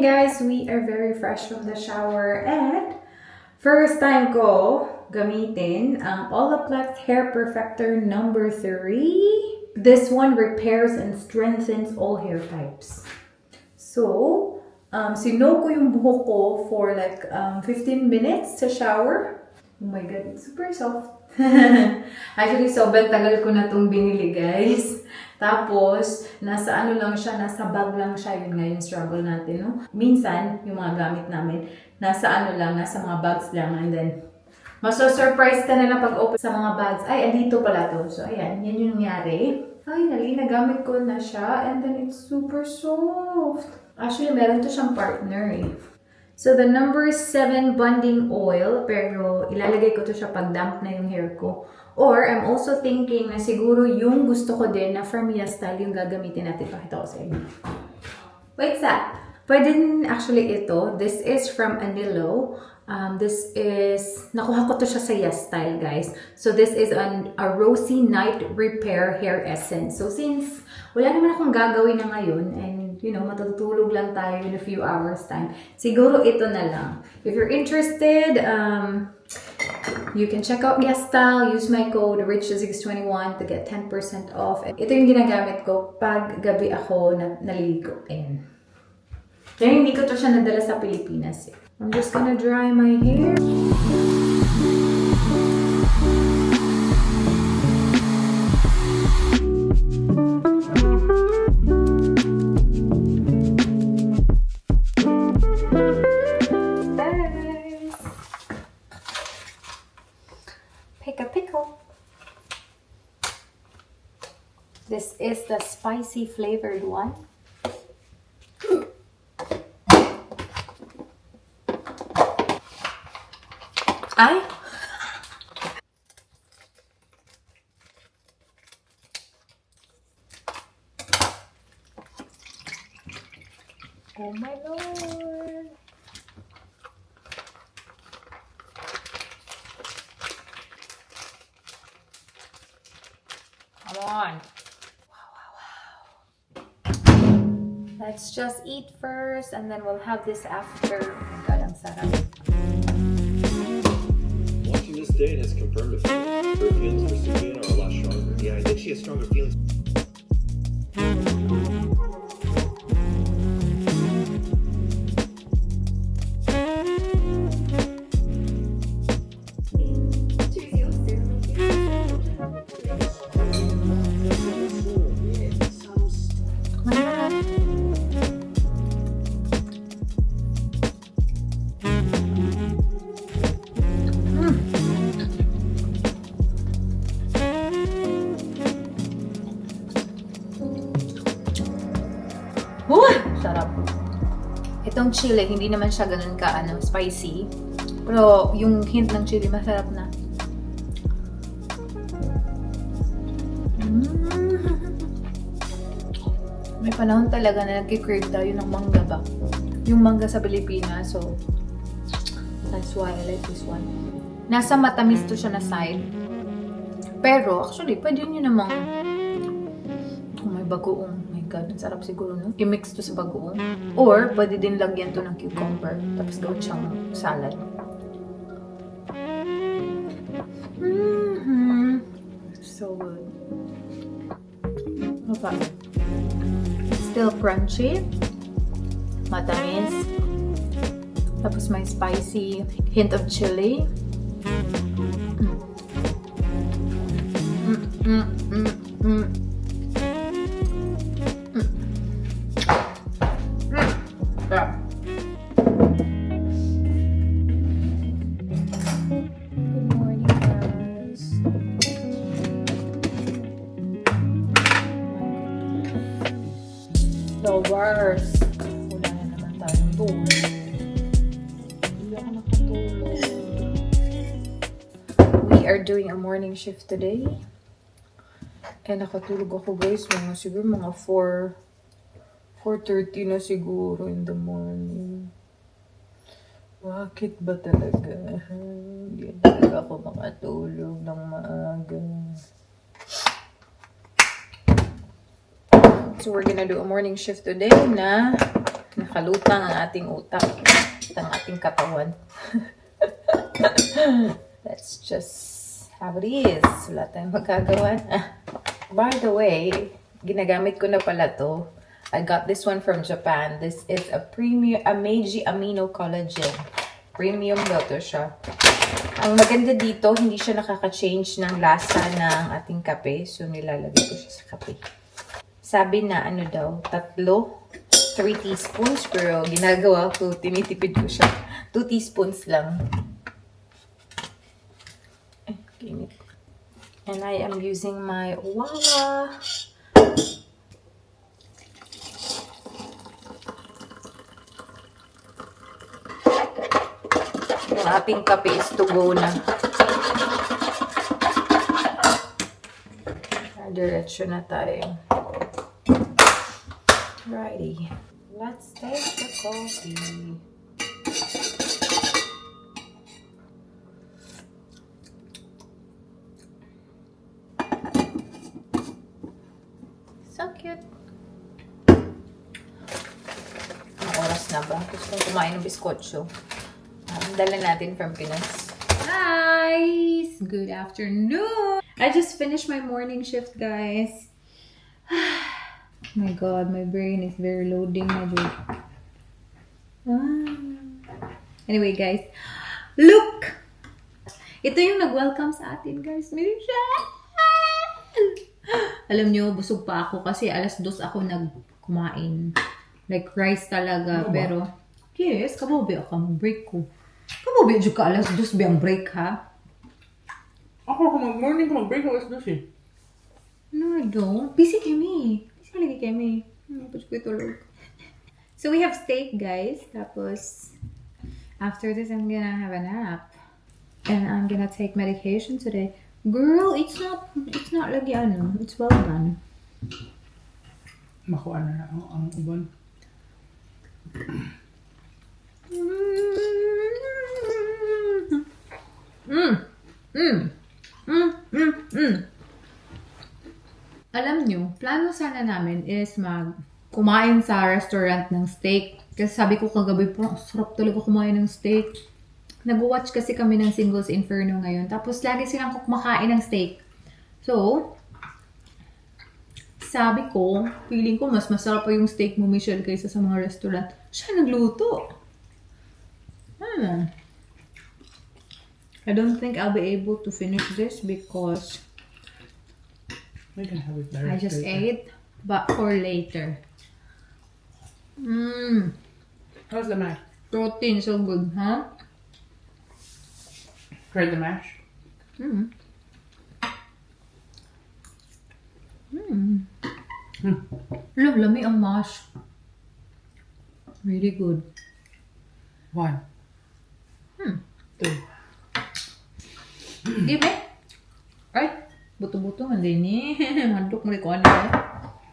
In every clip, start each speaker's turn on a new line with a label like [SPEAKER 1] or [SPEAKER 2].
[SPEAKER 1] guys, we are very fresh from the shower and first time ko gamitin ang Olaplex Hair Perfector number 3. This one repairs and strengthens all hair types. So, sinog ko yung buhok ko for like 15 minutes sa shower. Oh my god, it's super soft. Actually, sobrang tagal ko na itong binili, guys. Tapos, nasa ano lang siya, nasa bag lang siya. Yun nga yung struggle natin, no? Minsan, yung mga gamit namin, nasa ano lang, nasa mga bags lang. And then, maso-surprise ka na lang pag open sa mga bags. Ay, andito pala to. So, ayan, yan yung nangyari. Finally, nagamit ko na siya. And then, it's super soft. Actually, meron to siyang partner eh. So, the number 7 bonding oil, pero ilalagay ko to siya pag damp na yung hair ko. Or, I'm also thinking na siguro yung gusto ko din na Farmia style yung gagamitin natin. Pakita ko sa inyo. Wait, sa? Pwede din actually ito. This is from Anilo. This is, nakuha ko to siya sa Yes Style, guys. So, this is a Rosy Night Repair Hair Essence. So, since wala naman akong gagawin na ngayon, and you know, matutulog lang tayo in a few hours time. Siguro ito na lang. If you're interested, you can check out Yes Style. Use my code RICH621 to get 10% off. Ito yung ginagamit ko pag gabi ako naliligo. Ayan. Kaya hindi ko to siya nadala sa Pilipinas. I'm just gonna dry my hair. Pick a pickle. This is the spicy flavored one. Ay! Oh my lord! Come on! Wow. Let's just eat first and then we'll have this after. Oh my god, ang sarap.
[SPEAKER 2] Watching this date has confirmed it. Her feelings for Sabrina are a lot stronger. Yeah, I think she has stronger feelings.
[SPEAKER 1] Sarap. Itong chili, hindi naman siya ganun ka spicy. Pero yung hint ng chili, masarap na. May panahon talaga na nagki-crave tayo ng mangga ba? Yung mangga sa Pilipinas. So, that's why I like this one. Nasa matamis to siya na side. Pero, actually, pwede nyo namang may bagoong. God, ang sarap siguro, no? I-mix to sa bagoong. Or, pwede din lagyan to ng cucumber. Tapos gawin siyang salad. So good. Ano pa? Still crunchy. Matamis. Tapos may spicy hint of chili. The worst. Wala na naman tayong tulog. Hindi ako nakatulog. We are doing a morning shift today. And nakatulog ako, guys. Siguro mga 4:30 na siguro in the morning. Bakit ba talaga? Hindi talaga ako makatulog ng maaga. So we're gonna do a morning shift today na Nakalutang ang ating utak at ang ating katawan. That's just how it is. Wala tayong magagawa na. By the way, ginagamit ko na pala to. I got this one from Japan. This is a premium Meiji Amino Collagen. Premium daw to siya. Ang maganda dito, hindi siya nakaka-change ng lasa ng ating kape. So, nilalagay ko siya sa kape. Sabi na, 3 teaspoons. Pero, ginagawa ko, tinitipid ko siya. 2 teaspoons lang. And I am using my Wawa. Yung ating kape is to go na. Diretso na tayo. Righty. Let's take the coffee. So cute. Ang oras na ba? Gusto kong kumain ng biskotso. Dala natin from Pinas. Guys! Good afternoon! I just finished my morning shift, guys. My God, my brain is very loading. Anyway, guys. Look! Ito yung nag-welcome sa atin, guys. Michelle! Alam nyo, busog pa ako kasi 2:00 ako nagkumain. Like rice talaga.
[SPEAKER 3] Ano ba?
[SPEAKER 1] Pero, yes, kababi ako ang break ko. Kababi dyan ka 2:00 ba ang break, ha?
[SPEAKER 3] Ako, morning ko mag-break ako alas 12 eh.
[SPEAKER 1] No, I don't. Busy kami. Busy lagi kami. Tapos ko itulog. So, we have steak, guys. Tapos, after this, I'm gonna have a nap. And I'm gonna take medication today. Girl, it's not lagi it's well done.
[SPEAKER 3] Makuha na ang uban.
[SPEAKER 1] Alam nyo, plano sana namin is kumain sa restaurant ng steak. Kasi sabi ko kagabi po, sarap talaga kumain ng steak. Nag-watch kasi kami ng Singles Inferno ngayon. Tapos lagi silang kumakain ng steak. So, sabi ko, feeling ko mas masarap pa yung steak mo, Michelle, kaysa sa mga restaurant. Siya nagluto. I don't think I'll be able to finish this because
[SPEAKER 3] We can have it there.
[SPEAKER 1] I just ate, but for later.
[SPEAKER 3] How's the mash?
[SPEAKER 1] Protein, so good, huh?
[SPEAKER 3] Try the mash?
[SPEAKER 1] Lami ang mash. Really good.
[SPEAKER 3] 1. 2.
[SPEAKER 1] Di ba? Ay, buto-buto man din eh. Hadlok mo rin ko ano eh.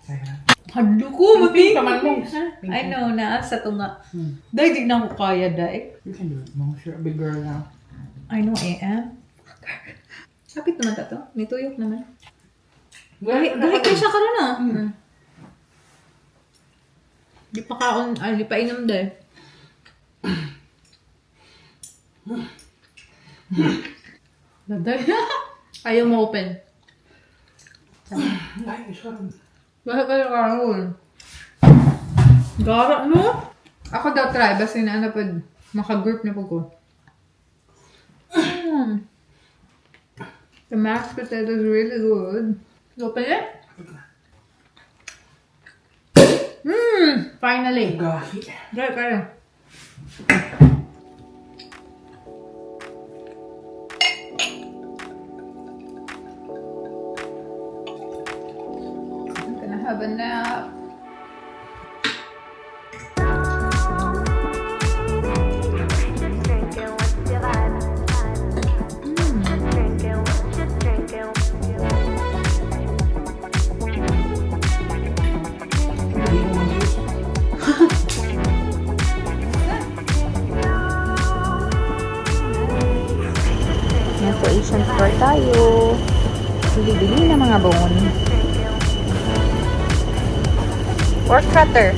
[SPEAKER 3] Sayang.
[SPEAKER 1] Hadlok ko, mabing.
[SPEAKER 3] Paman mo.
[SPEAKER 1] I know, naasa to nga. Dahil di na ako kaya, dahil.
[SPEAKER 3] You can do it, Mom. You're a big girl now.
[SPEAKER 1] I know, Kapit naman to. May tuyok naman. Gahi kayo siya karon na. Di pa kaon, di pa inom dahil. Daday. Ayaw mo open.
[SPEAKER 3] Ay, sorry.
[SPEAKER 1] Bakit kayo karoon? Gara, no? Ako daw try, basta na pag maka-group na po ko. The mashed potato is really good. Open it? Finally.
[SPEAKER 3] Gahi.
[SPEAKER 1] Right, kaya. I'm gonna have a nap. Nasa Asian store tayo. Bili-bili na mga bone. Pork cutter.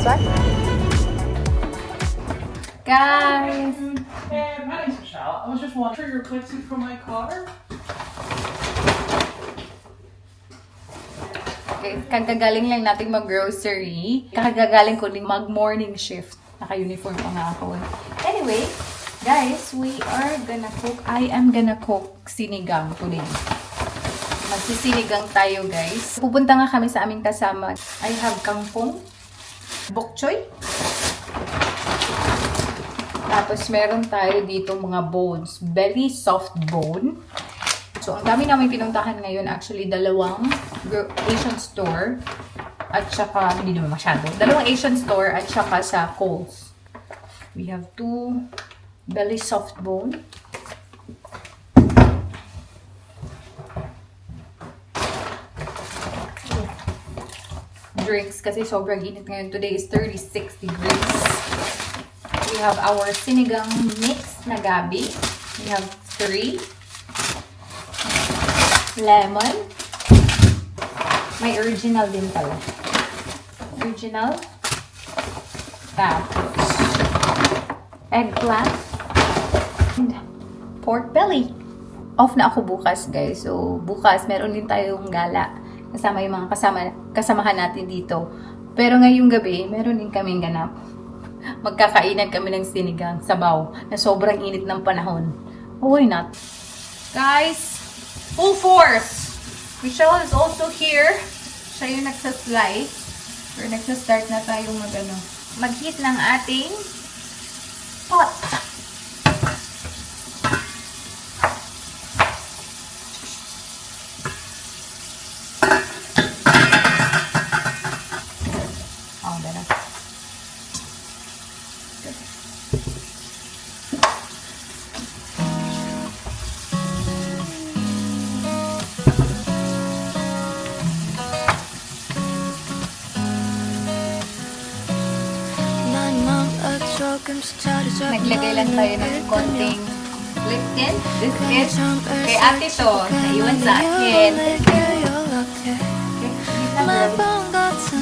[SPEAKER 1] Swat. Guys!
[SPEAKER 3] Hey, my name's Michelle. I was just wondering your replacement for my car.
[SPEAKER 1] Guys, kagagaling lang nating mag-grocery. Kakagagaling ko din mag-morning shift. Naka-uniform pa nga ako eh. Anyway, guys, we are gonna cook. I am gonna cook sinigang today. Magsisinigang tayo, guys. Pupunta nga kami sa aming kasama. I have kangkong, bok choy. Tapos meron tayo dito mga bones. Very soft bone. So, ang dami namin pinuntahan ngayon. Actually, dalawang Asian store. At saka, hindi naman masyado. Dalawang Asian store at saka sa Kohl's. We have 2 belly soft bone. Drinks kasi sobrang init ngayon. Today is 36 degrees. We have our sinigang mix na gabi. We have 3. Lemon. May original din pala. Original. Tapos, eggplant. And pork belly. Off na ako bukas, guys. So, bukas, meron din tayong gala. Kasama yung mga kasamahan natin dito. Pero ngayong gabi, meron din kaming ganap. Magkakainan kami ng sinigang, sabaw, na sobrang init ng panahon. Oh, why not? Guys, full force! Michelle is also here. Siya yung nagsaslice. Or nagsastart na tayong mag-heat ng ating pot. Oh, dala. Naglagay lang tayo ng konting lip tint. This is kay ate to. Naiwan sa akin.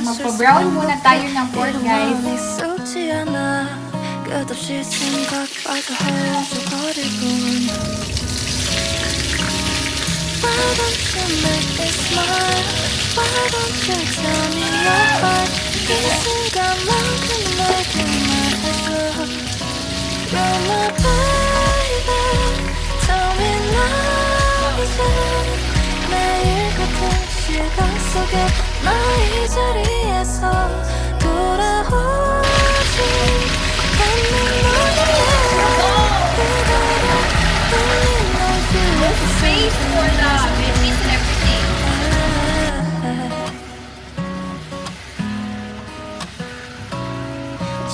[SPEAKER 1] Magpa-brown muna tayo ng pork, guys.
[SPEAKER 4] You're my baby. Tell me now 이제 매일 같은 시간 속에 너의 자리에서 돌아오지 않는 너의 그대로 떨린 너의
[SPEAKER 1] Space for the veggies and everything.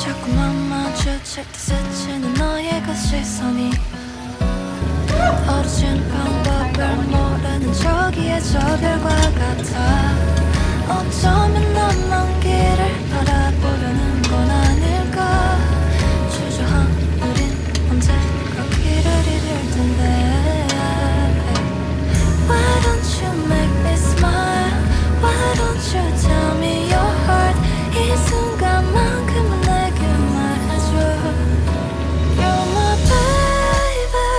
[SPEAKER 4] 자꾸만 마주칠 때 스치는 너의 그 시선이 어두운 방법을 모르는 저기의 저 별과 같아 어쩌면 난 먼 길을 바라보려는 건 아닐까 주저한 우린 언젠가 길을 잃을 텐데 Why don't you make me smile Why don't you tell me your heart 이 순간만큼은 내게 말해줘 You're my baby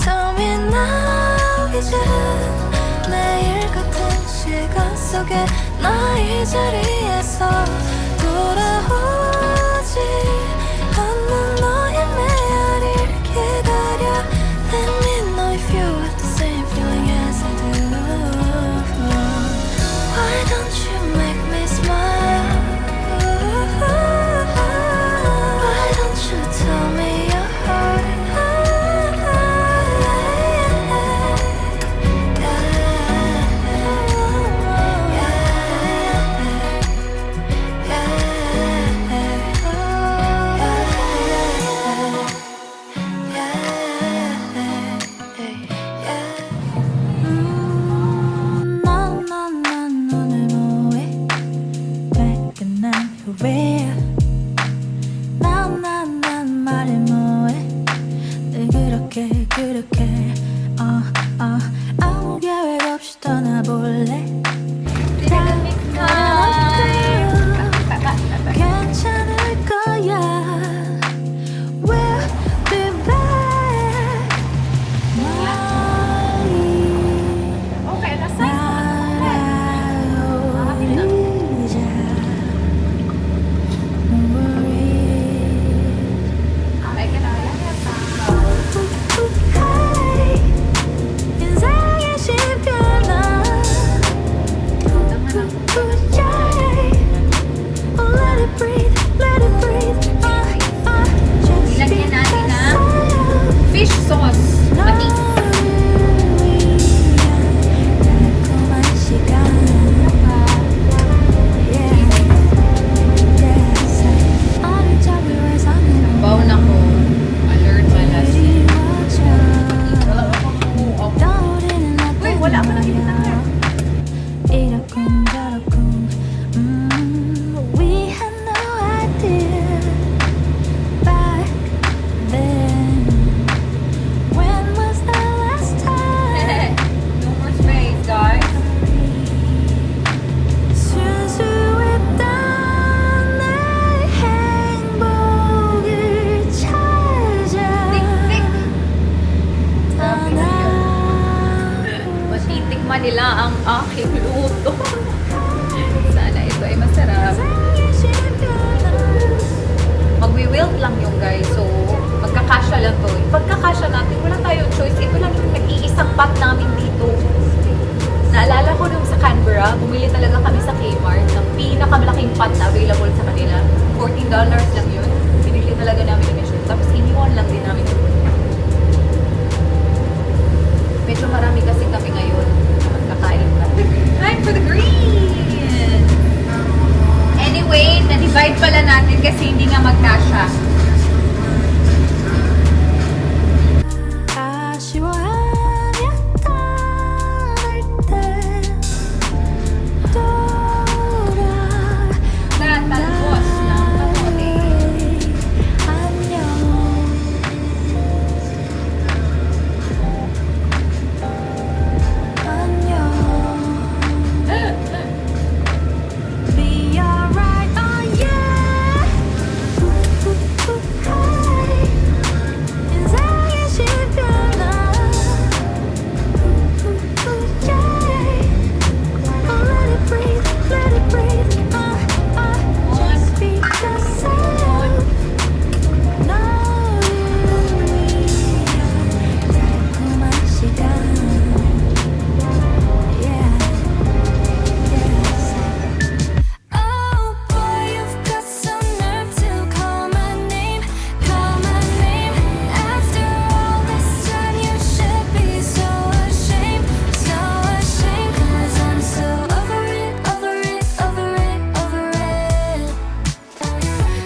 [SPEAKER 4] Tell me now 이제 매일 같은 시간 속에 나의 자리에서 돌아오지 않는 너의 메아리를 기다려 Let me know if you have the same feeling as I do Why don't you make me smile Why don't you tell me your heart 난 오늘 뭐해 왜 끝난 후에 난 말을 뭐해 늘 그렇게 아무 계획 없이 떠나볼래
[SPEAKER 1] Sinigang mix time. kanila ang aking luto. Sana ito ay masarap. Magwi-wilt lang yung guys. So, magkakasya lang to. Pagkakasya natin, wala tayong choice. Ito lang yung nag-iisang pot namin dito. Naalala ko nung sa Canberra, bumili talaga kami sa Kmart ng pinakamalaking pot na available sa kanila. $14 lang yun. Binili talaga namin yung mission. Tapos iniwan lang din namin yung medyo marami kasi kami ngayon na magkakain na. Time for the green! Anyway, na-divide pala natin kasi hindi nga magkasya.
[SPEAKER 4] 아쉬워하겠다 때
[SPEAKER 1] Tatalbos ng kamote.
[SPEAKER 4] 안녕 Be alright, oh yeah. Hey, 인생의 시편아. Yeah. Oh, let it breathe, let it breathe. Just be yourself. No, 달콤한 시간. Yeah. Oh boy, you've got some nerve to call my name, call my name. After all this time, you should be so ashamed, 'cause I'm so over it, over it, over it, over it.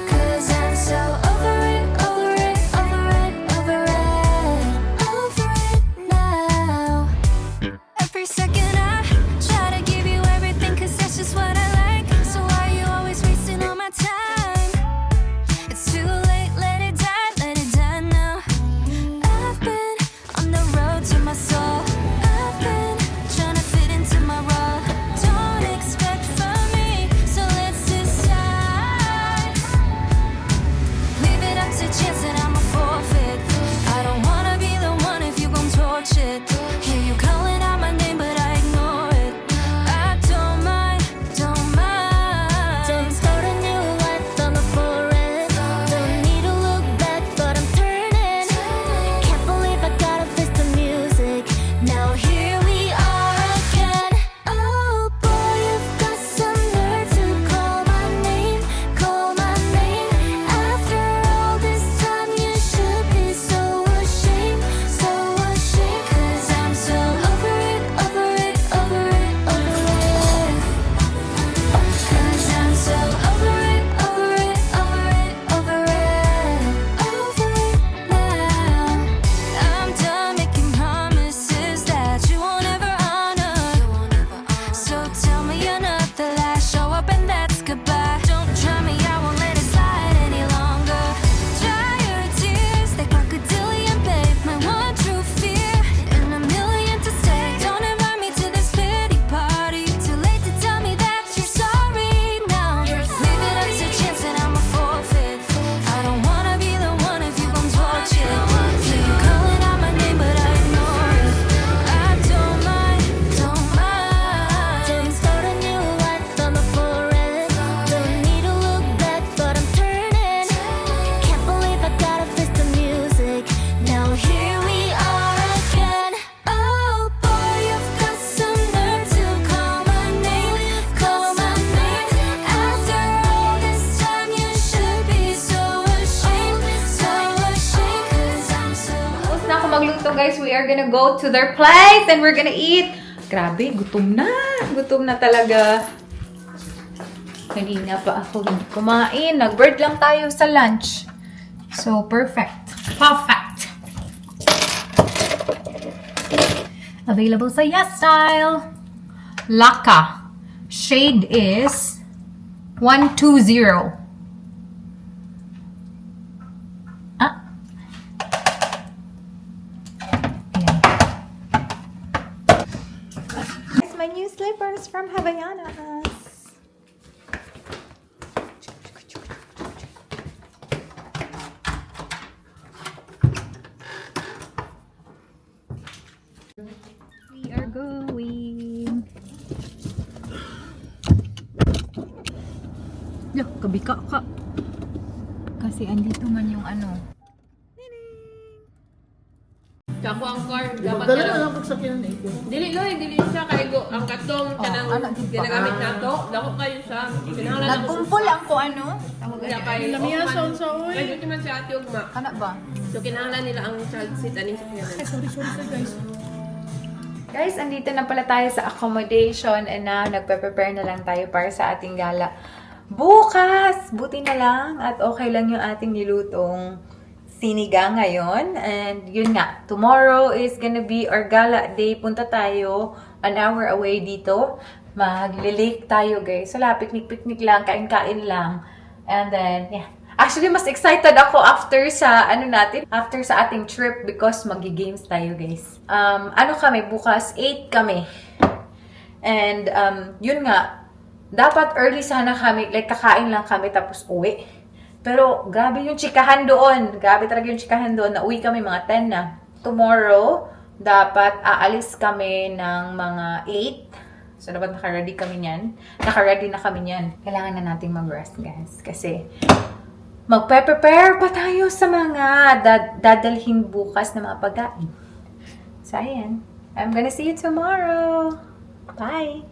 [SPEAKER 4] 'Cause I'm so over it, over it, over it, over it, over it now. Every second I try to give you everything, 'cause that's just what I like. So why you always wasting all my time? It's too late, let it die now. I've been on the road to my soul. I've been trying to fit into my role. Don't expect from me, so let's decide. Leave it up to chance and I'm a forfeit. I don't wanna be the one if you gon' torch it. Hear you calling out my name, but I ignore it. I don't mind, don't mind. Don't start a new life, I'm a forest. Don't need to look back, but I'm turning. Can't believe I gotta face the music. Now here we are again. Oh boy, you've got some nerve to call my name, call my name. After all this time, you should be so ashamed, 'cause I'm so over it, over it, over it, over it. 'Cause I'm so over it, over it, over it, over it, over it now. I'm done making promises that you won't ever honor. So tell me you're not the last. Show up and that's goodbye. Don't try me, I won't let it slide any longer. Dry your tears, they crocodilian, babe. My one true fear in a million to stay. Don't invite me to this pity party. Too late to tell me that you're sorry now. Leave it up to chance and I'm a forfeit. I don't wanna be the one if you gon' torch it. Hear you calling out my name, but I ignore it. I don't mind, don't mind. Don't start a new life, I'm a forest. Don't need to look back, but I'm turning. Can't believe I gotta face the music. Now here we are again. Oh boy, you've got some nerve to call my name, call my name. After all this time, you should be so ashamed, 'cause I'm so
[SPEAKER 1] Tapos na ako magluto guys. We are gonna go to their place and we're gonna eat. Grabe, gutom na. Gutom na talaga. Kanina pa ako hindi kumain. Nag-bird lang tayo sa lunch. So, perfect. Perfect. Available sa Yes Style. Laka. Shade is 120. Ah. Ayan. Here's my new slippers from Havaianas. We are going. Yo, kabika ka. Kasi andito man yung ano.
[SPEAKER 3] Kako ang car, dapat
[SPEAKER 5] Magdala
[SPEAKER 3] ka
[SPEAKER 5] na
[SPEAKER 3] lang.
[SPEAKER 5] lang pagsakyan eh.
[SPEAKER 3] Dili siya kay go ang katong kanang
[SPEAKER 1] ano, di ba?
[SPEAKER 3] ginagamit nato. Dako kayo siya. Kinahanglan ako.
[SPEAKER 1] Nagkumpol ang ko ano.
[SPEAKER 3] Kaya kay
[SPEAKER 5] Lamiya
[SPEAKER 3] Oman.
[SPEAKER 5] sa oy.
[SPEAKER 3] Kay duty man si Ate Ugma.
[SPEAKER 1] Kana ba?
[SPEAKER 3] So kinahanglan nila ang child seat ani sa kanya.
[SPEAKER 5] Sorry guys.
[SPEAKER 1] Guys, andito na pala tayo sa accommodation and now nagpe-prepare na lang tayo para sa ating gala. Bukas! Buti na lang at okay lang yung ating nilutong sinigang ngayon. And yun nga, tomorrow is gonna be our gala day. Punta tayo an hour away dito. Maglilake tayo guys. So, picnic-picnic lang, kain-kain lang. And then, yeah. Actually, mas excited ako after sa after sa ating trip because magi-games tayo, guys. Kami bukas 8 kami. And yun nga, dapat early sana kami, like kakain lang kami tapos uwi. Pero grabe yung chikahan doon. Grabe talaga yung chikahan doon. Nauwi kami mga 10 na. Tomorrow, dapat aalis kami ng mga 8. So, dapat naka-ready kami niyan. Naka-ready na kami niyan. Kailangan na nating mag-rest, guys. Kasi magpe-prepare pa tayo sa mga dadalhin bukas na mga pagkain. So, ayan. I'm gonna see you tomorrow. Bye!